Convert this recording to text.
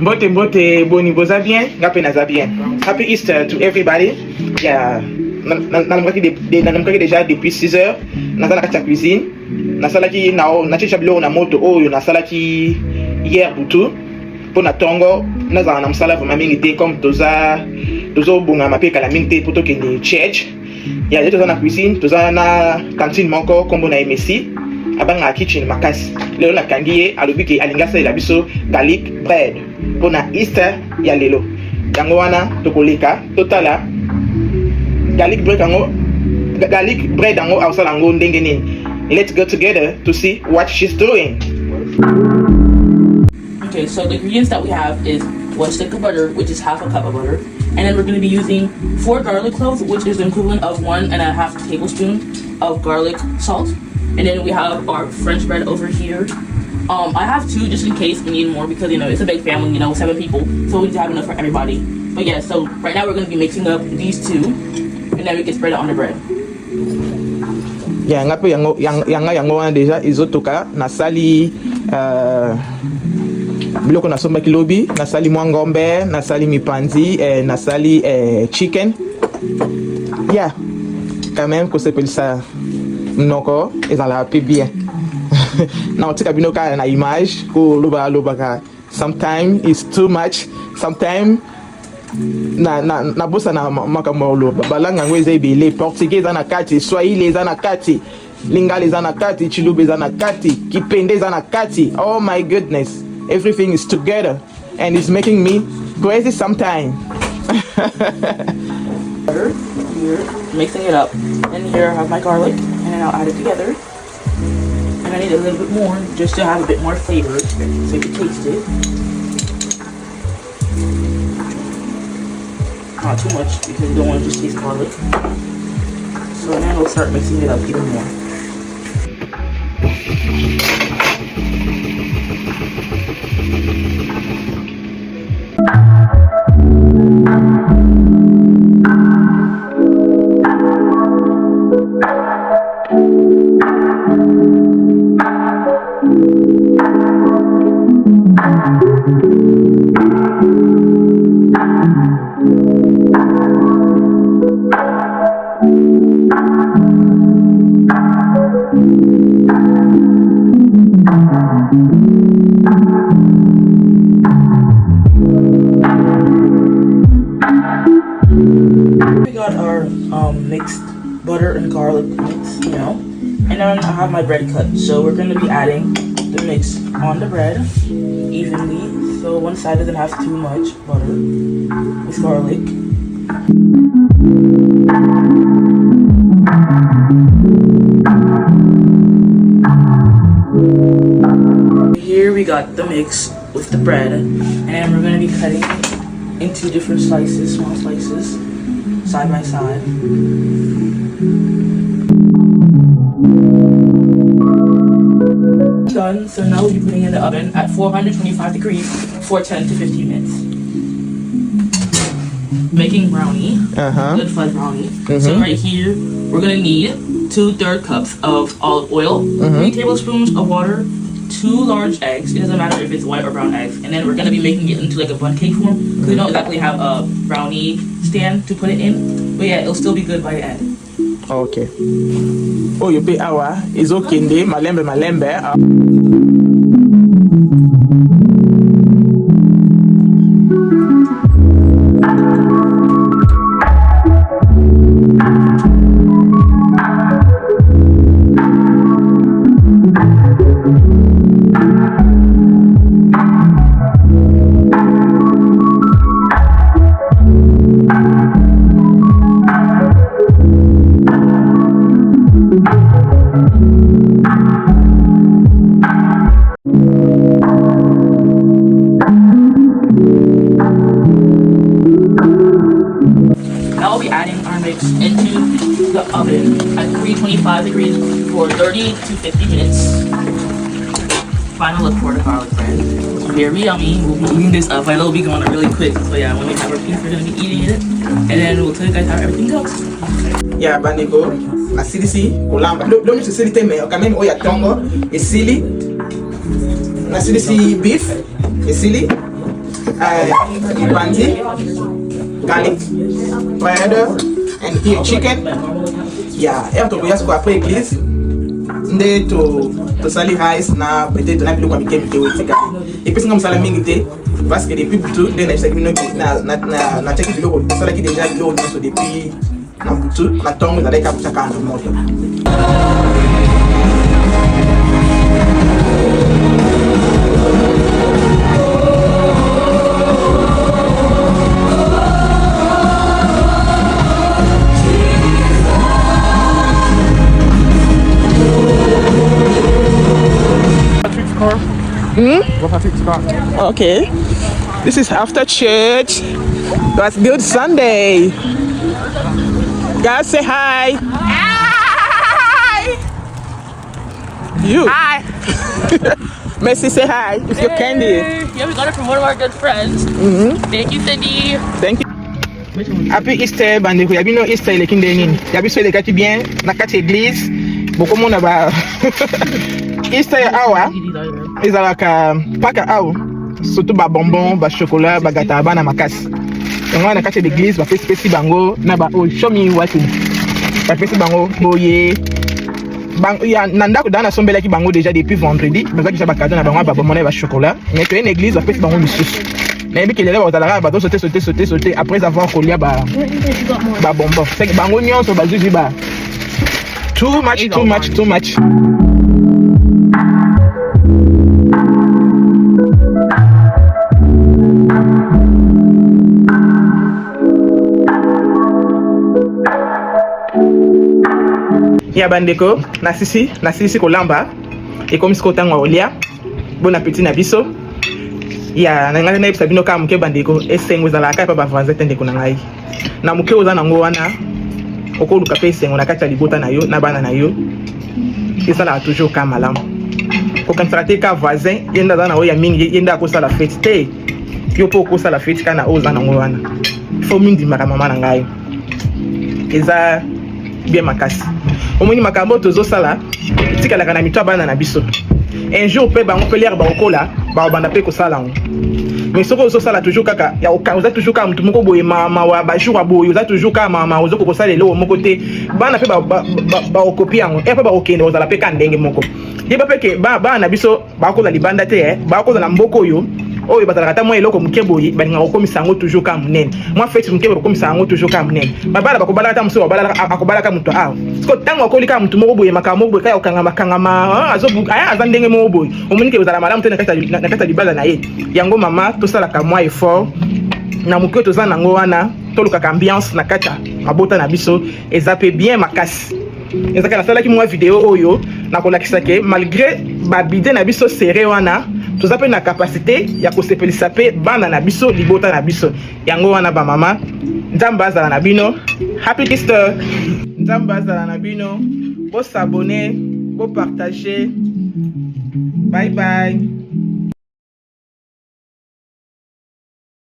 Mbote mbote boni boza bien, ngape naza bien. Happy Easter to everybody. Yeah. Namkaki déjà depuis 6 heures. Naza na kati ya cuisine. Nasalaki na chicha bilo na moto oyo nasalaki hier butu. Po na tongo naza na msala vraiment mingi te comme toza bonga mapeka la mingi te poto ke ni church. Yeah, toza na cuisine, toza na cantine moko kombo na MSC. Abanga kitchen makasi. Lelo na kangiye alobi ke alingasa ila biso garlic bread. Pona Easter ya lelo. Yango wana tokoleka totala garlic bread yango awsala ngo ndenge nini. Let's go together to see what she's doing. Okay, so the ingredients that we have is 1 stick of butter, which is half a cup of butter, and then we're going to be using 4 garlic cloves, which is the equivalent of 1.5 tablespoons of garlic salt, and then we have our French bread over here. I have 2 just in case we need more because, you know, it's a big family, 7 people, so we need to have enough for everybody. But yeah, so right now we're going to be mixing up these 2, and then we can spread it on the bread. Yeah, ngape yango wana deja izotoka nasali biloko nasomba kilobi, nasali mwa ngombe, nasali mipanzi, nasali chicken. Yeah, quand même ko sepeli ça mnoko ezala pe bien. Na otika binoka na image ko loba ka sometimes it's too much, sometimes na bosa na makambo loba balanga ngweze ebele portugais za na kati, swahili za na kati, lingala za na kati, chiluba za na kati, kipende za na kati. Oh my goodness, everything is together and it's making me crazy sometimes. Butter here, mixing it up, and here I have my garlic, and then I'll add it together. And I need a little bit more just to have a bit more flavor so you can taste it. Not too much because you don't want to just taste garlic. So then we'll start mixing it up even more. We got our mixed butter and garlic mix, and then I have my bread cut. So we're going to be adding the mix on the bread evenly, so one side doesn't have too much butter with garlic. Here we got the mix with the bread, and then we're going to be cutting it into different slices, small slices, side by side. Done, so now we'll be putting it in the oven at 425 degrees for 10 to 15 minutes. Making brownie, good fudge brownie. So right here, we're gonna need 2/3 cups of olive oil, 3 tablespoons of water, 2 large eggs. It doesn't matter if it's white or brown eggs. And then we're gonna be making it into like a bun cake form because we don't exactly have a brownie stand to put it in. But yeah, it'll still be good by the end. Okay. Oh, you pay awa is okay. Malembe. Now we'll be adding our mix into the oven at 325 degrees for 30 to 50 minutes. Final look for the garlic bread. Very yummy. We'll be eating this up. I know we'll be going really quick. So yeah, when we have our piece, we're going to be eating it. And then we'll tell you guys how everything goes. Yeah, bandeko. Na silisi kulamba. Lo mi silisi teme. Quand même oya tongo. E sili. Na silisi beef. E sili. bandi, garlic, bread, and here chicken. Yeah, et on va après église. Nde to sali rice na peut-être na biloko mike mike wetika. Et puis ngam sala mingi te parce que depuis butu nde na chaki bino na chaki biloko sala ki déjà biloko so depuis na butu na tongo na leka mutaka ndo moto. Okay, this is after church. That's good Sunday. Guys, say hi. Hi. You. Hi. Messi, say hi. It's your candy. Yeah, we got it from one of our good friends. Thank you, Cindy. Thank you. Happy Easter, bandeko. Yabi no Easter ile kinde nini? Yabi so ile kati bien na kati église. Boko mona ba. Easter awa. Ezalaka paka awa. Surtout ba bonbon, ba chocolat, ba gâteau bana makasi. Yango na kati d'église ba pesi bango na ba oh show me what you. Ba pesi bango boye. Bang ya nanda ko dana sombela ki bango déjà depuis vendredi. Bazaki sa ba cadeau na bango ba bonbon ba chocolat. Mais to une église ba pesi bango lisusu. Mais bien qu'il est là au talara ba sauter après avoir collé ba bonbon. C'est bango nyonso ba zuzi ba. Too much. Ya bandeko na sisi kolamba et comme ce kotanga olia bon appétit na biso ya na ngana na ebisa bino kama muke bandeko esengo ezala ka pa ba voisin ndeko na ngai na muke oza nango wana okoluka pe esengo na kati ya libota na yo na bana na yo ezala toujours ka malamu okanisaka te ka voisin yenda aza na oyo ya mingi yenda akosala fete te yo mpo okosala fete kana oyo oza nango wana fo mindimaka mama na ngai eza bien makasi omoni makambo tozosala tikalaka na mito bana na biso un jour pe bango pe lere bakokola babanda pe kosala ngo mais soko ozosala toujours kaka ya oza toujours kaka mutu moko boye mama wa bajour aboye oza toujours kaka mama ozoko kosala eloko moko te bana pe bakopie yango e pe bakokende ozala pe ka ndenge moko yeba pe ke bana na biso bakola libanda te bakola na mboko oyo oyo bazalaka ta mwa eloko moke boye balinga kokomisa yango toujours ka munene mwa fete moke bakomisa yango toujours ka munene babala bakobalaka ta mosusu akobalaka moto awa siko ntango akolika motu moko boye makambo boye kaya okangama aza ndenge moko boye omoni ke ozala malamu te na kati ya libala na ye yango mama tosalaka mwa effort na moke toza nango wana tolukaka ambiance na kati ya mabota na biso eza pe bien makasi ezaka nasalaki mwa video oyo nakolakisa ke malgré babide na biso serré wana toza pe na capacité ya kosepelisa pe bana na biso libota na biso yango wana ba mama nzambe azala na bino happy Easter nzambe azala na bino bo s'abonner bo partager bye bye.